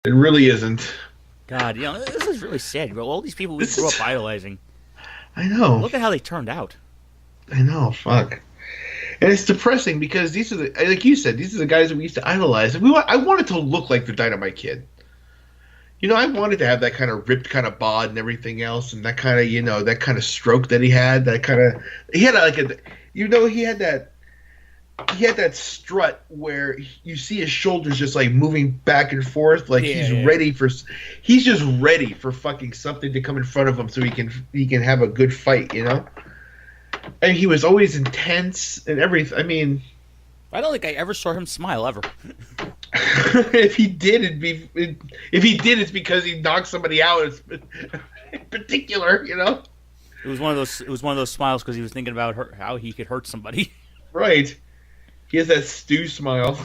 It really isn't. God, this is really sad, bro. All these people we grew up idolizing. I know. Look at how they turned out. I know, fuck. And it's depressing because these are like you said, these are the guys that we used to idolize. I wanted to look like the Dynamite Kid. I wanted to have that kind of ripped kind of bod and everything else, and that kind of, that kind of stroke that he had. He had that strut where you see his shoulders just like moving back and forth, like he's just ready for fucking something to come in front of him so he can have a good fight, And he was always intense and everything. I mean, I don't think I ever saw him smile ever. if he did, it's because he knocked somebody out in particular, It was one of those smiles because he was thinking about how he could hurt somebody. Right. He has that Stu smile.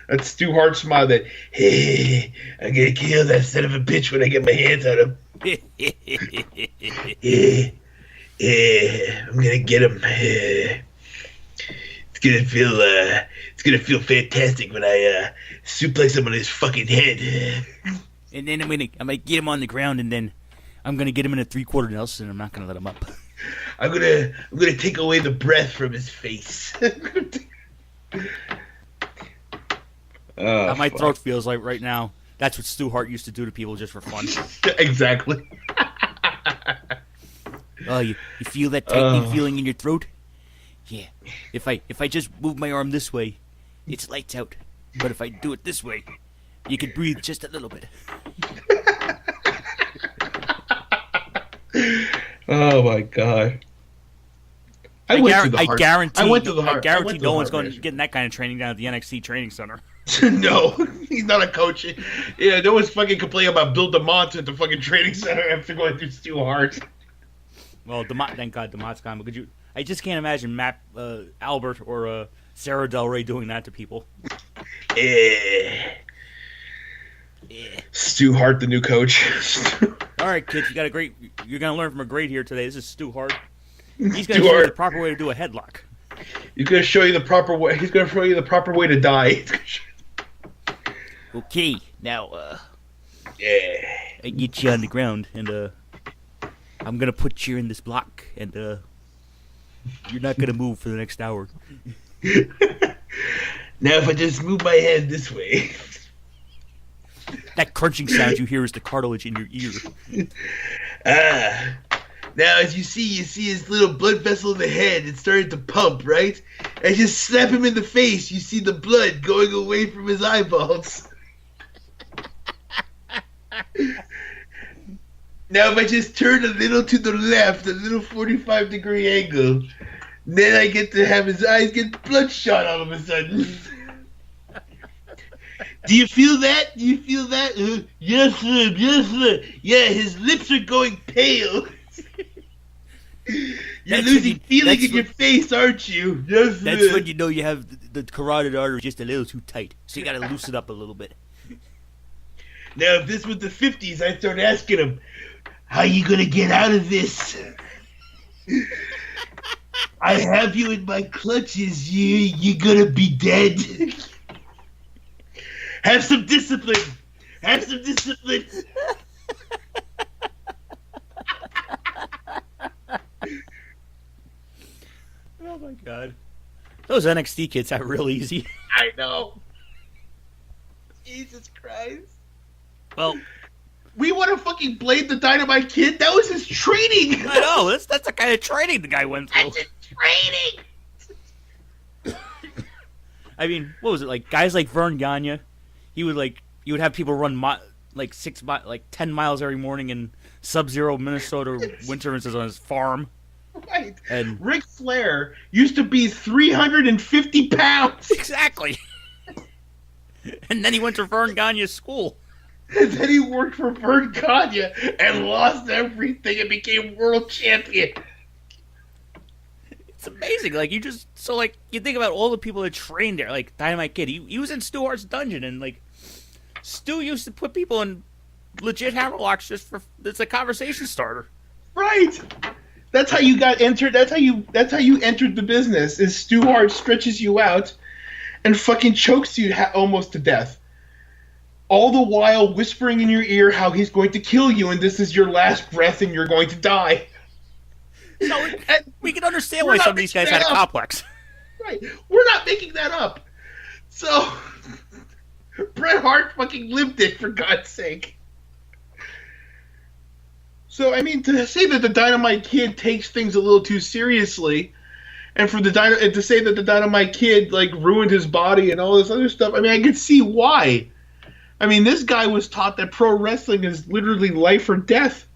That Stu Hart smile that, hey, I'm going to kill that son of a bitch when I get my hands on him. I'm going to get him. It's gonna feel fantastic when I suplex him on his fucking head. And then I'm gonna get him on the ground, and then I'm gonna get him in a 3/4 Nelson, and I'm not gonna let him up. I'm gonna take away the breath from his face. How my throat feels like right now. That's what Stu Hart used to do to people just for fun. Exactly. Oh, you feel that tightening feeling in your throat? Yeah. If I just move my arm this way, it's lights out. But if I do it this way, you can breathe just a little bit. Oh my god. I guarantee no one's going to get that kind of training down at the NXT training center. No, he's not a coach. Yeah, no one's fucking complaining about Bill DeMont at the fucking training center after going through Stu Hart. Well, thank God DeMont's gone. But I just can't imagine Matt Albert or Sarah Del Rey doing that to people. Stu Hart, the new coach. All right, kids, you're gonna learn from a great here today. This is Stu Hart. He's gonna show you the proper way to do a headlock. He's gonna show you the proper way. He's gonna show you the proper way to die. Okay, now I get you on the ground, and I'm gonna put you in this block, and you're not gonna move for the next hour. Now, if I just move my hand this way. That crunching sound you hear is the cartilage in your ear. Now, as you see his little blood vessel in the head. It's starting to pump, right? I just slap him in the face. You see the blood going away from his eyeballs. Now, if I just turn a little to the left, a little 45-degree angle, then I get to have his eyes get bloodshot all of a sudden. Do you feel that? Do you feel that? Yes, sir. Yes, sir. Yeah, his lips are going pale. You're losing feeling in your face, aren't you? Yes, sir. That's when you know you have the carotid artery just a little too tight. So you got to loosen up a little bit. Now, if this was the 50s, I'd start asking him, how you going to get out of this? I have you in my clutches. You're going to be dead. Have some discipline. Have some discipline. Oh my god. Those NXT kids have it real easy. I know. Jesus Christ. Well, we want to fucking blame the Dynamite Kid? That was his training. I know. That's the kind of training the guy went through. That's his training. I mean, what was it like? Guys like Vern Gagne, he would have people run 10 miles every morning in sub-zero Minnesota winters on his farm. Right. And Ric Flair used to be 350 pounds. Exactly. And then he went to Vern Gagne's school. And then he worked for Vern Gagne and lost everything and became world champion. It's amazing. You think about all the people that trained there, like Dynamite Kid. He was in Stu Hart's dungeon, and Stu used to put people in legit hammerlocks it's a conversation starter. Right. That's how you got entered. That's how you entered the business. Is Stu Hart stretches you out and fucking chokes you almost to death. all the while whispering in your ear how he's going to kill you and this is your last breath and you're going to die. So we can understand why some of these guys had a complex. Right. We're not making that up. So, Bret Hart fucking lived it, for God's sake. So, I mean, to say that the Dynamite Kid takes things a little too seriously, and to say that the Dynamite Kid, like, ruined his body and all this other stuff, I mean, I could see why. I mean, this guy was taught that pro wrestling is literally life or death.